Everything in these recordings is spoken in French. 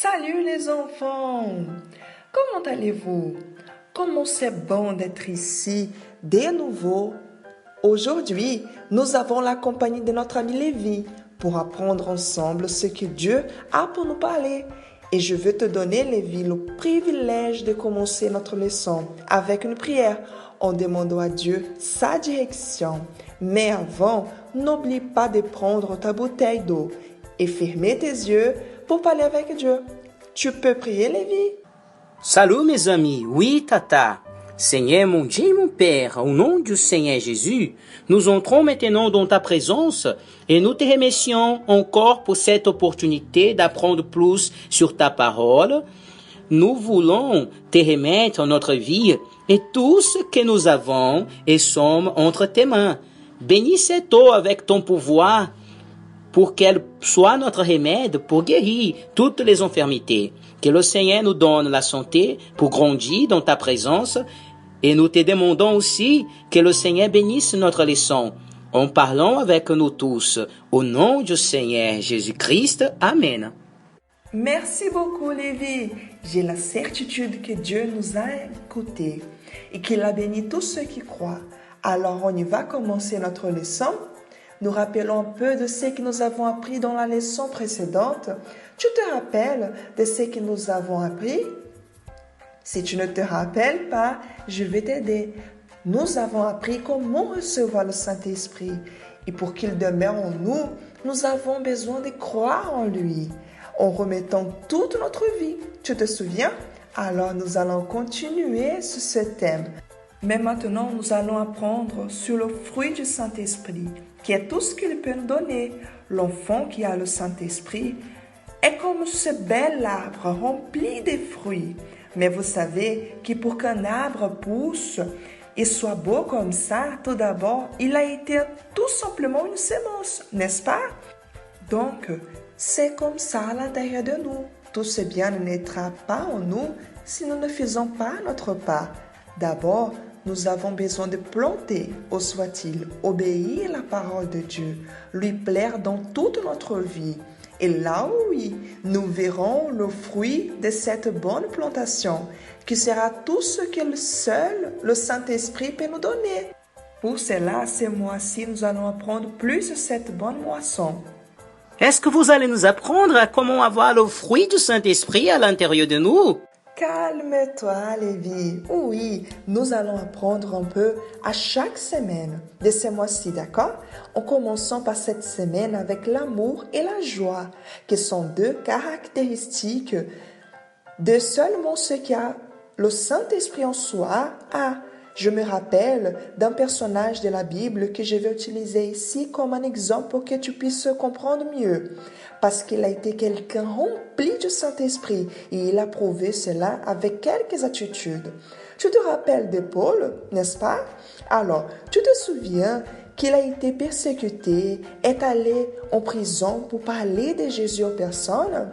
Salut les enfants! Comment allez-vous? Comment c'est bon d'être ici de nouveau. Aujourd'hui, nous avons la compagnie de notre ami Lévi pour apprendre ensemble ce que Dieu a pour nous parler. Et je veux te donner, Lévi, le privilège de commencer notre leçon avec une prière en demandant à Dieu sa direction. Mais avant, n'oublie pas de prendre ta bouteille d'eau et fermer tes yeux pour parler avec Dieu. Tu peux prier, Lévi? Salut mes amis, oui Tata. Seigneur mon Dieu et mon Père, au nom du Seigneur Jésus, nous entrons maintenant dans ta présence et nous te remercions encore pour cette opportunité d'apprendre plus sur ta parole. Nous voulons te remettre notre vie et tout ce que nous avons et sommes entre tes mains. Bénis cette eau avec ton pouvoir pour qu'elle soit notre remède pour guérir toutes les infirmités. Que le Seigneur nous donne la santé pour grandir dans ta présence et nous te demandons aussi que le Seigneur bénisse notre leçon en parlant avec nous tous. Au nom du Seigneur Jésus-Christ. Amen. Merci beaucoup, Lévi. J'ai la certitude que Dieu nous a écoutés et qu'il a béni tous ceux qui croient. Alors, on y va commencer notre leçon. Nous rappelons un peu de ce que nous avons appris dans la leçon précédente. Tu te rappelles de ce que nous avons appris? Si tu ne te rappelles pas, je vais t'aider. Nous avons appris comment recevoir le Saint-Esprit. Et pour qu'il demeure en nous, nous avons besoin de croire en lui, en remettant toute notre vie. Tu te souviens? Alors nous allons continuer sur ce thème. Mais maintenant, nous allons apprendre sur le fruit du Saint-Esprit, qui est tout ce qu'il peut nous donner. L'enfant qui a le Saint-Esprit est comme ce bel arbre rempli de fruits. Mais vous savez que pour qu'un arbre pousse et soit beau comme ça, tout d'abord, il a été tout simplement une semence, n'est-ce pas? Donc, c'est comme ça à l'intérieur de nous. Tout ce bien ne naîtra pas en nous si nous ne faisons pas notre part. D'abord, nous avons besoin de planter, ou soit-il, obéir à la parole de Dieu, lui plaire dans toute notre vie. Et là, oui, nous verrons le fruit de cette bonne plantation, qui sera tout ce que seul le Saint-Esprit peut nous donner. Pour cela, ce mois-ci, nous allons apprendre plus sur cette bonne moisson. Est-ce que vous allez nous apprendre à comment avoir le fruit du Saint-Esprit à l'intérieur de nous? Calme-toi, Lévi. Oui, nous allons apprendre un peu à chaque semaine de ce mois-ci, d'accord? En commençant par cette semaine avec l'amour et la joie, qui sont deux caractéristiques de seulement ce qui a le Saint-Esprit en soi. Je me rappelle d'un personnage de la Bible que je vais utiliser ici comme un exemple pour que tu puisses comprendre mieux. Parce qu'il a été quelqu'un rempli du Saint-Esprit et il a prouvé cela avec quelques attitudes. Tu te rappelles de Paul, n'est-ce pas? Alors, tu te souviens qu'il a été persécuté, est allé en prison pour parler de Jésus aux personnes?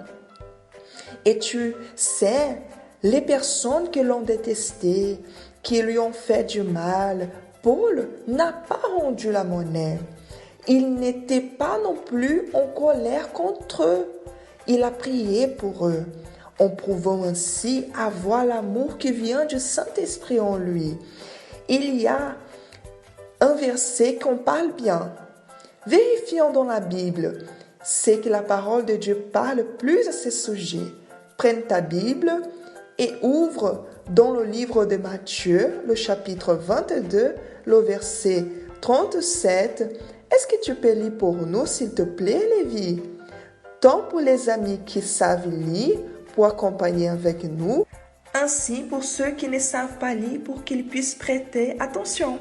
Et tu sais, les personnes qui l'ont détesté, qui lui ont fait du mal, Paul n'a pas rendu la monnaie. Il n'était pas non plus en colère contre eux. Il a prié pour eux, en prouvant ainsi avoir l'amour qui vient du Saint-Esprit en lui. Il y a un verset qu'on parle bien. Vérifions dans la Bible, c'est que la parole de Dieu parle plus à ce sujet. Prends ta Bible et ouvre dans le livre de Matthieu, le chapitre 22, le verset 37. Est-ce que tu peux lire pour nous, s'il te plaît, Lévi? Tant pour les amis qui savent lire, pour accompagner avec nous, ainsi pour ceux qui ne savent pas lire, pour qu'ils puissent prêter attention.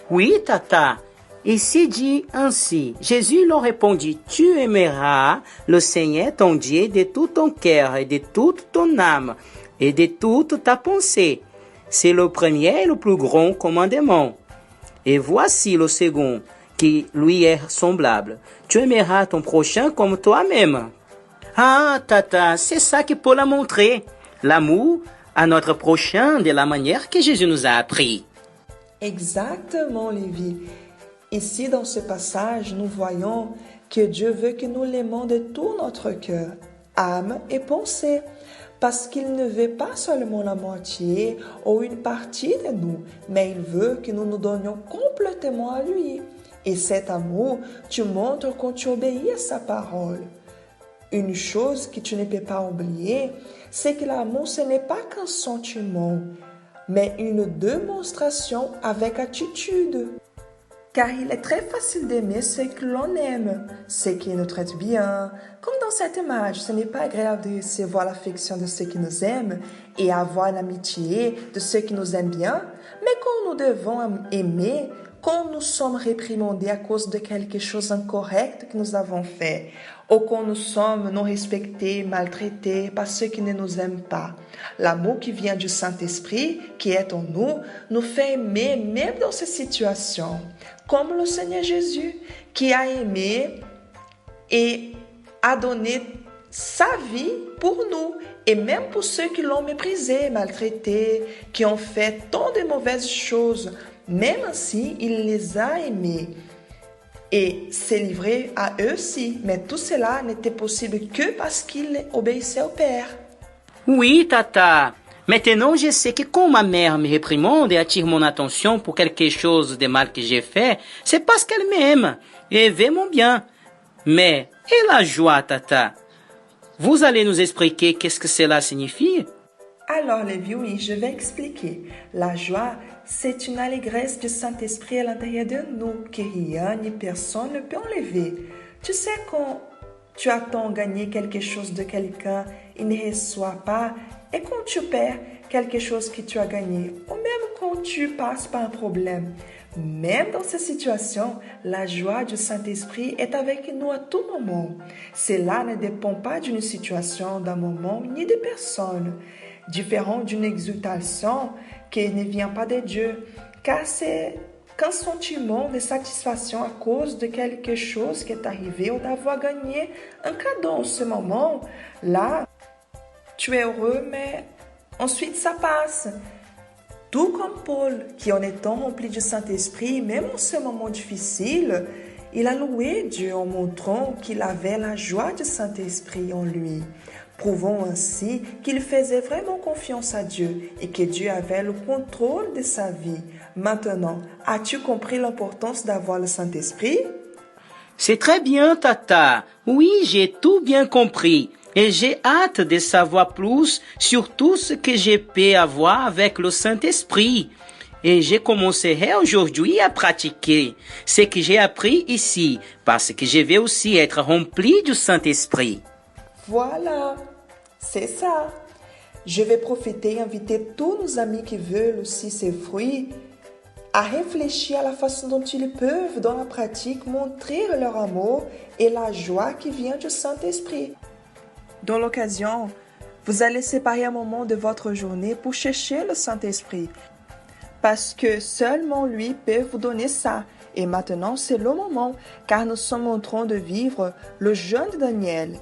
Oui, Tata. Ici dit ainsi, Jésus leur répondit, tu aimeras le Seigneur ton Dieu de tout ton cœur et de toute ton âme et de toute ta pensée. C'est le premier et le plus grand commandement. Et voici le second, qui lui est semblable. Tu aimeras ton prochain comme toi-même. Ah, Tata, c'est ça que Paul a montré. L'amour à notre prochain de la manière que Jésus nous a appris. Exactement, Lévi. Ici, dans ce passage, nous voyons que Dieu veut que nous l'aimons de tout notre cœur. âme et pensée, parce qu'il ne veut pas seulement la moitié ou une partie de nous, mais il veut que nous nous donnions complètement à lui. Et cet amour, tu montres quand tu obéis à sa parole. Une chose que tu ne peux pas oublier, c'est que l'amour, ce n'est pas qu'un sentiment, mais une démonstration avec attitude. Car il est très facile d'aimer ce que l'on aime, ceux qui nous traitent bien. Comme dans cette image, ce n'est pas agréable de recevoir l'affection de ceux qui nous aiment et avoir l'amitié de ceux qui nous aiment bien, mais quand nous devons aimer, quand nous sommes réprimandés à cause de quelque chose d'incorrect que nous avons fait, ou quand nous sommes non respectés, maltraités par ceux qui ne nous aiment pas. L'amour qui vient du Saint-Esprit, qui est en nous, nous fait aimer même dans ces situations, comme le Seigneur Jésus, qui a aimé et a donné sa vie pour nous, et même pour ceux qui l'ont méprisé, maltraité, qui ont fait tant de mauvaises choses. Même ainsi, il les a aimés et s'est livré à eux aussi. Mais tout cela n'était possible que parce qu'il obéissait au Père. Oui, Tata. Maintenant, je sais que quand ma mère me réprimande et attire mon attention pour quelque chose de mal que j'ai fait, c'est parce qu'elle m'aime et veut mon bien. Mais, et la joie, Tata? Vous allez nous expliquer qu'est-ce que cela signifie? Alors, Lévi, oui, je vais expliquer. La joie, c'est une allégresse du Saint-Esprit à l'intérieur de nous que rien ni personne ne peut enlever. Tu sais, quand tu attends gagner quelque chose de quelqu'un, il ne reçoit pas, et quand tu perds quelque chose que tu as gagné, ou même quand tu passes par un problème, même dans ces situations, la joie du Saint-Esprit est avec nous à tout moment. Cela ne dépend pas d'une situation, d'un moment, ni de personne, différent d'une exultation qui ne vient pas de Dieu, car c'est qu'un sentiment de satisfaction à cause de quelque chose qui est arrivé ou d'avoir gagné un cadeau en ce moment. Là, tu es heureux, mais ensuite ça passe. Tout comme Paul, qui en étant rempli du Saint-Esprit, même en ce moment difficile, il a loué Dieu en montrant qu'il avait la joie du Saint-Esprit en lui, prouvant ainsi qu'il faisait vraiment confiance à Dieu et que Dieu avait le contrôle de sa vie. Maintenant, as-tu compris l'importance d'avoir le Saint-Esprit? C'est très bien, Tata. Oui, j'ai tout bien compris. Et j'ai hâte de savoir plus sur tout ce que je peux avoir avec le Saint-Esprit. Et je commencerai aujourd'hui à pratiquer ce que j'ai appris ici, parce que je vais aussi être rempli du Saint-Esprit. Voilà, c'est ça. Je vais profiter et inviter tous nos amis qui veulent aussi ces fruits à réfléchir à la façon dont ils peuvent, dans la pratique, montrer leur amour et la joie qui vient du Saint-Esprit. Dans l'occasion, vous allez séparer un moment de votre journée pour chercher le Saint-Esprit, parce que seulement lui peut vous donner ça. Et maintenant, c'est le moment, car nous sommes en train de vivre le jeûne de Daniel.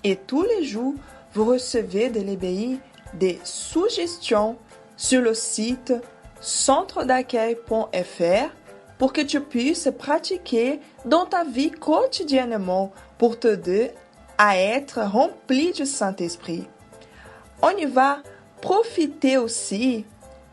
Et tous les jours, vous recevez de l'EBI des suggestions sur le site centredaccueil.fr pour que tu puisses pratiquer dans ta vie quotidiennement pour t'aider à être rempli du Saint-Esprit. On y va profiter aussi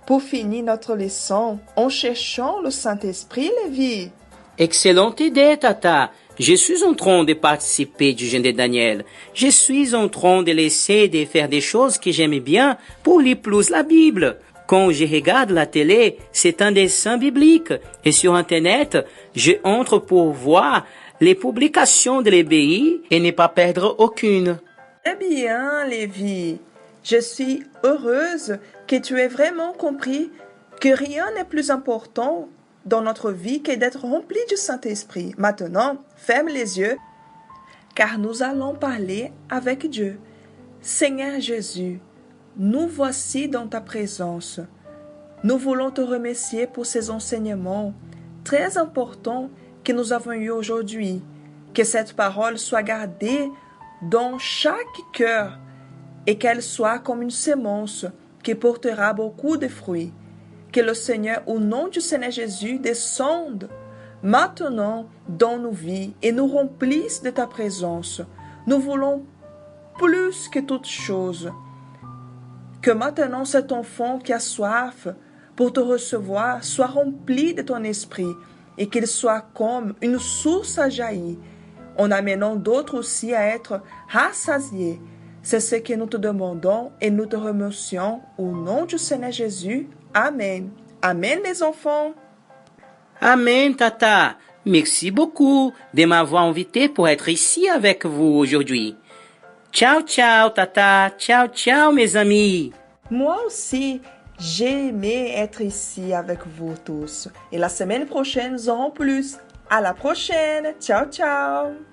pour finir notre leçon en cherchant le Saint-Esprit, Lévi. Excellente idée, Tata. Je suis en train de participer du jeûne de Daniel. Je suis en train de laisser de faire des choses que j'aime bien pour lire plus la Bible. Quand je regarde la télé, c'est un dessin biblique. Et sur Internet, je entre pour voir les publications de l'EBI et ne pas perdre aucune. Eh bien, Lévi, je suis heureuse que tu aies vraiment compris que rien n'est plus important dans notre vie que d'être rempli du Saint-Esprit. Maintenant, ferme les yeux, car nous allons parler avec Dieu. Seigneur Jésus, nous voici dans ta présence. Nous voulons te remercier pour ces enseignements très importants que nous avons eus aujourd'hui. Que cette parole soit gardée dans chaque cœur et qu'elle soit comme une semence qui portera beaucoup de fruits. Que le Seigneur, au nom du Seigneur Jésus, descende maintenant dans nos vies et nous remplisse de ta présence. Nous voulons plus que toute chose. Que maintenant cet enfant qui a soif pour te recevoir soit rempli de ton esprit et qu'il soit comme une source à jaillir, en amenant d'autres aussi à être rassasiés. C'est ce que nous te demandons et nous te remercions au nom du Seigneur Jésus. Amen. Amen, mes enfants. Amen, Tata. Merci beaucoup de m'avoir invité pour être ici avec vous aujourd'hui. Ciao, ciao, Tata. Ciao, ciao, mes amis. Moi aussi, j'ai aimé être ici avec vous tous. Et la semaine prochaine, nous aurons plus. À la prochaine. Ciao, ciao.